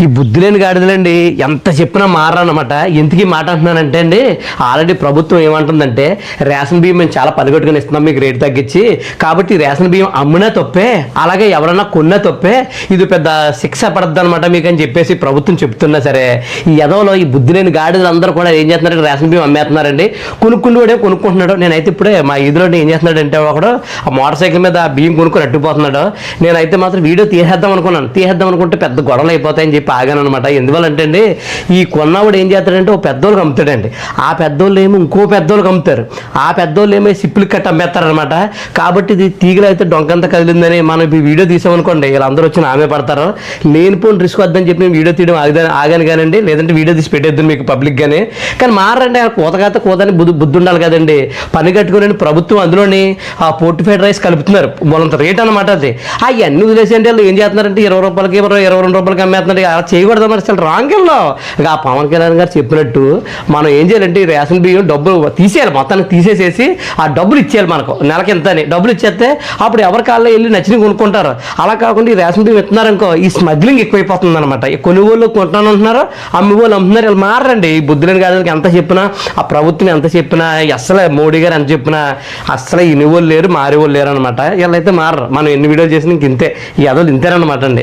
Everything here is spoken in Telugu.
ఈ బుద్ధి లేని గాడిదలండి ఎంత చెప్పినా మారనమాట. ఎందుకు ఈ మాట అంటున్నానంటే అండి, ఆల్రెడీ ప్రభుత్వం ఏమంటుందంటే రేషన్ బియ్యం మేము చాలా పనిగట్టుకుని ఇస్తున్నాం మీకు రేటు తగ్గించి, కాబట్టి రేషన్ బియ్యం అమ్మినా తప్పే, అలాగే ఎవరన్నా కొన్నా తప్పే, ఇది పెద్ద శిక్ష పడద్దు అనమాట మీకు అని చెప్పేసి ప్రభుత్వం చెప్తున్నా సరే, ఈ ఎదవలో ఈ బుద్ధి లేని గాడిదలు అందరూ కూడా ఏం చేస్తున్నారంటే రేషన్ బియ్యం అమ్మేస్తున్నారండి. కొనుక్కునేవాడే కొనుక్కుంటున్నాడు. నేనైతే ఇప్పుడే మా ఈదులో ఏం చేస్తున్నాడంటే ఒకడు ఆ మోటార్ సైకిల్ మీద బియ్యం కొనుక్కొని అట్టుపోతున్నాడు. నేనైతే మాత్రం వీడియో తీసేద్దాం అనుకుంటే పెద్ద గొడవలు అయిపోతాయని చెప్పి ఆగాను అనమాట. ఎందువల్లంటే అండి, ఈ కొన్నవాడు ఏం చేస్తాడంటే ఓ పెద్దోళ్ళకి అమ్ముతాడండి, ఆ పెద్దోళ్ళు ఏమో ఇంకో పెద్దోళ్ళకి అమ్ముతారు, ఆ పెద్దోళ్ళు ఏమో సిప్పులు కట్టి అమ్మేస్తారనమాట. కాబట్టి ఇది తీగలు అయితే డొంకంతా కదిలిందని మనం ఈ వీడియో తీసామనుకోండి, వీళ్ళందరూ వచ్చి ఆమె పడతారు. లేనిపోని రిస్క్ వద్దని చెప్పి నేను వీడియో తీయడం ఆగాను కానండి, లేదంటే వీడియో తీసి పెట్టేద్దాం మీకు పబ్లిక్గానే. కానీ మారండి, కూతని బుద్ధి ఉండాలి కదండి. పని కట్టుకుని ప్రభుత్వం అందులోని ఆ పోర్టిఫైడ్ రైస్ కలుపుతున్నారు, వాళ్ళంత రేట్ అనమాట. అది అవన్నీ వదిలేసి అంటే వాళ్ళు ఏం చేస్తున్నారంటే 20 రూపాయలకి 22 రూపాయలకి అమ్మేస్తున్నారు. అలా చేయకూడదు మరి, అసలు రాంగ్ వెళ్ళో. ఇక ఆ పవన్ కళ్యాణ్ గారు చెప్పినట్టు మనం ఏం చేయాలంటే ఈ రేషన్ బియ్యం డబ్బులు తీసేయాలి, మొత్తానికి తీసేసేసి ఆ డబ్బులు ఇచ్చేయాలి మనకు, నెలకి ఎంత అని డబ్బులు ఇచ్చేస్తే అప్పుడు ఎవరి కాళ్ళలో వెళ్ళి నచ్చినవి కొనుక్కుంటారు. అలా కాకుండా ఈ రేషన్ బియ్యం ఇస్తున్నారనుకో, ఈ స్మగ్లింగ్ ఎక్కువైపోతుంది అనమాట. కొనుగోళ్ళు కొంటాను అంటున్నారు, అమ్మి వాళ్ళు అమ్ముతున్నారు. వీళ్ళు మారండి. ఈ బుద్ధులేని గాడికి ఎంత చెప్పినా, ఆ ప్రభుత్వం ఎంత చెప్పినా, అసలు మోడీ గారు ఎంత చెప్పినా అసలు ఇనివోళ్ళు లేరు, మారేవాళ్ళు లేరు అనమాట. వీళ్ళైతే మారరు. మనం ఎన్ని వీడియోలు చేసినా ఇంతే, ఈ అదోళ్ళు ఇంతేనమాట అండి.